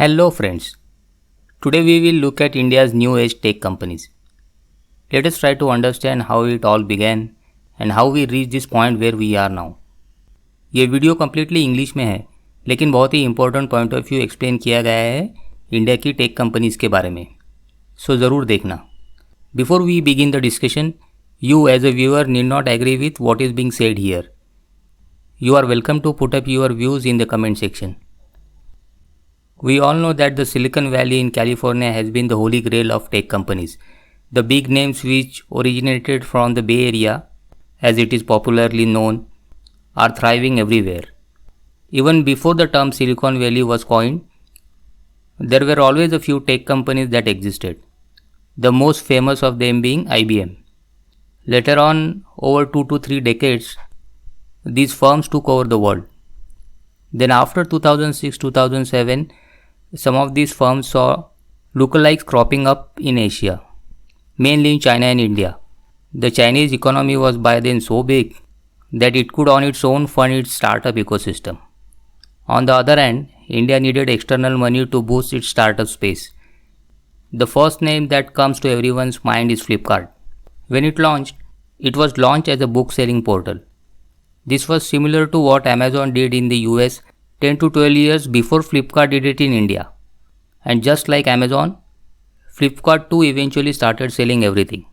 Hello friends. Today we will look at India's new age tech companies. Let us try to understand how it all began and how we reached this point where we are now. ये video completely English में है, लेकिन बहुत ही important point of view explain किया गया है India की टेक कंपनीज के बारे में, सो ज़रूर देखना. Before we begin the discussion, you as a viewer need not agree with what is being said here. You are welcome to put up your views in the comment section. We all know that the Silicon Valley in California has been the holy grail of tech companies. The big names which originated from the Bay Area, as it is popularly known, are thriving everywhere. Even before the term Silicon Valley was coined, there were always a few tech companies that existed, the most famous of them being IBM. Later on, over 2 to 3 decades, these firms took over the world. Then after 2006-2007, some of these firms saw lookalikes cropping up in Asia, mainly in China and India. The Chinese economy was by then so big that it could on its own fund its startup ecosystem. On the other hand, India needed external money to boost its startup space. The first name that comes to everyone's mind is Flipkart. When it launched, it was launched as a book selling portal. This was similar to what Amazon did in the US 10 to 12 years before Flipkart did it in India. And just like Amazon, Flipkart too eventually started selling everything.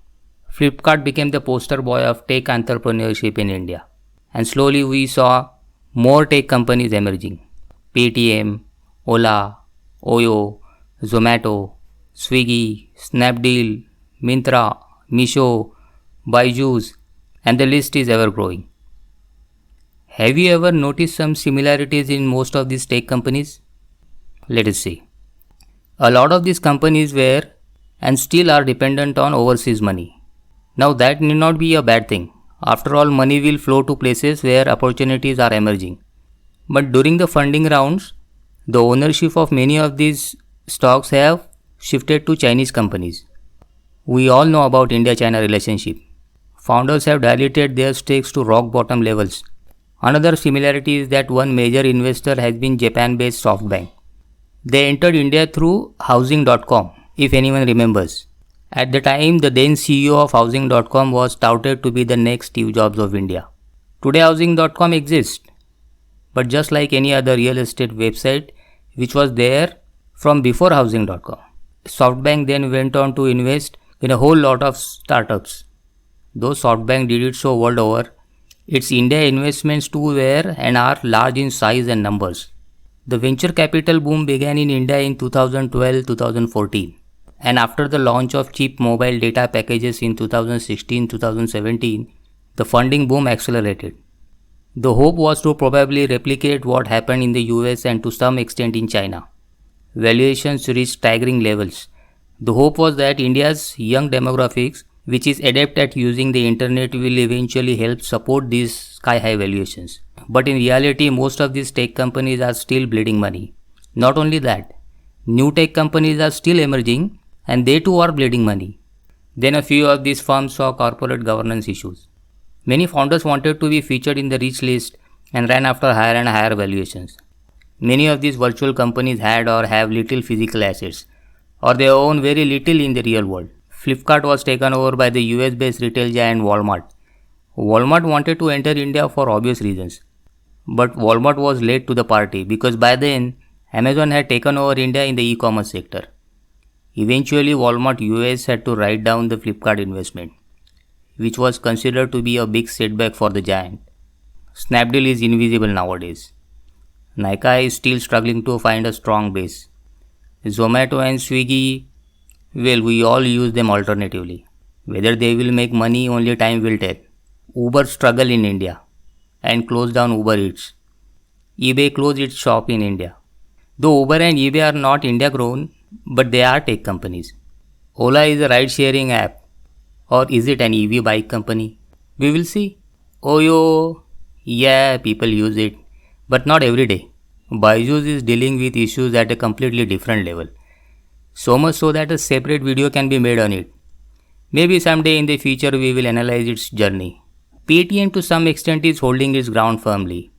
Flipkart became the poster boy of tech entrepreneurship in India. And slowly we saw more tech companies emerging. Paytm, Ola, Oyo, Zomato, Swiggy, Snapdeal, Myntra, Meesho, Byju's, and the list is ever growing. Have you ever noticed some similarities in most of these tech companies? Let us see. A lot of these companies were and still are dependent on overseas money. Now that need not be a bad thing. After all, money will flow to places where opportunities are emerging. But during the funding rounds, the ownership of many of these stocks have shifted to Chinese companies. We all know about India-China relationship. Founders have diluted their stakes to rock bottom levels. Another similarity is that one major investor has been Japan-based SoftBank. They entered India through Housing.com, if anyone remembers. At the time, the then CEO of Housing.com was touted to be the next Steve Jobs of India. Today, Housing.com exists, but just like any other real estate website which was there from before Housing.com, SoftBank then went on to invest in a whole lot of startups. Though SoftBank did it so world over, its India investments too were and are large in size and numbers. The venture capital boom began in India in 2012-2014, and after the launch of cheap mobile data packages in 2016-2017, the funding boom accelerated. The hope was to probably replicate what happened in the US and to some extent in China. Valuations reached staggering levels. The hope was that India's young demographics, which is adept at using the internet, will eventually help support these sky-high valuations. But in reality, most of these tech companies are still bleeding money. Not only that, new tech companies are still emerging and they too are bleeding money. Then a few of these firms saw corporate governance issues. Many founders wanted to be featured in the rich list and ran after higher and higher valuations. Many of these virtual companies had or have little physical assets, or they own very little in the real world. Flipkart was taken over by the US-based retail giant Walmart. Walmart wanted to enter India for obvious reasons. But Walmart was late to the party because by then, Amazon had taken over India in the e-commerce sector. Eventually, Walmart US had to write down the Flipkart investment, which was considered to be a big setback for the giant. Snapdeal is invisible nowadays. Nykaa is still struggling to find a strong base. Zomato and Swiggy, well, we all use them alternatively. Whether they will make money, only time will tell. Uber struggled in India and closed down Uber Eats. eBay closed its shop in India. Though Uber and eBay are not India grown, but they are tech companies. Ola is a ride sharing app, or is it an EV bike company? We will see. Oyo, yeah, people use it, but not every day. Byju's is dealing with issues at a completely different level. So much so that a separate video can be made on it. Maybe someday in the future we will analyze its journey. Paytm to some extent is holding its ground firmly.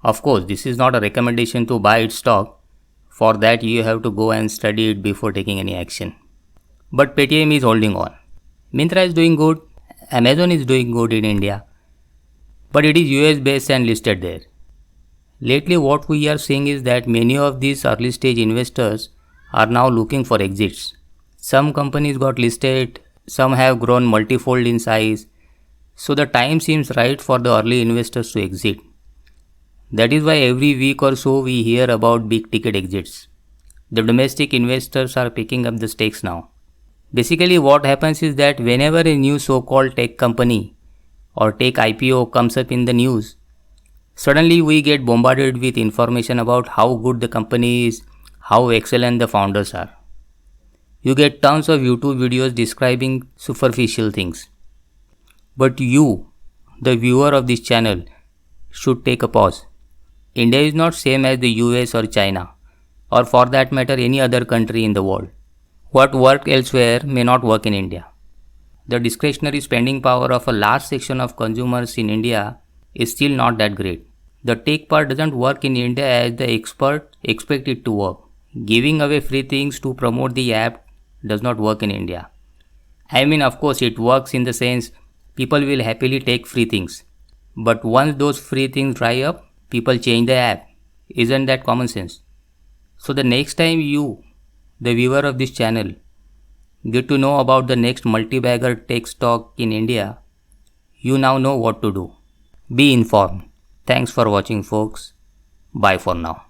Of course, this is not a recommendation to buy its stock. For that, you have to go and study it before taking any action. But Paytm is holding on. Myntra is doing good. Amazon is doing good in India. But it is US based and listed there. Lately, what we are seeing is that many of these early stage investors are now looking for exits. Some companies got listed, some have grown multifold in size, so the time seems right for the early investors to exit. That is why every week or so we hear about big ticket exits. The domestic investors are picking up the stakes now. Basically, what happens is that whenever a new so called tech company or tech IPO comes up in the news, suddenly we get bombarded with information about how good the company is, how excellent the founders are. You get tons of YouTube videos describing superficial things. But you, the viewer of this channel, should take a pause. India is not same as the US or China, or for that matter any other country in the world. What worked elsewhere may not work in India. The discretionary spending power of a large section of consumers in India is still not that great. The tech part doesn't work in India as the expert expect it to work. Giving away free things to promote the app does not work in India. I mean, of course, it works in the sense people will happily take free things. But once those free things dry up, people change the app. Isn't that common sense? So the next time you, the viewer of this channel, get to know about the next multi-bagger tech stock in India, you now know what to do. Be informed. Thanks for watching, folks. Bye for now.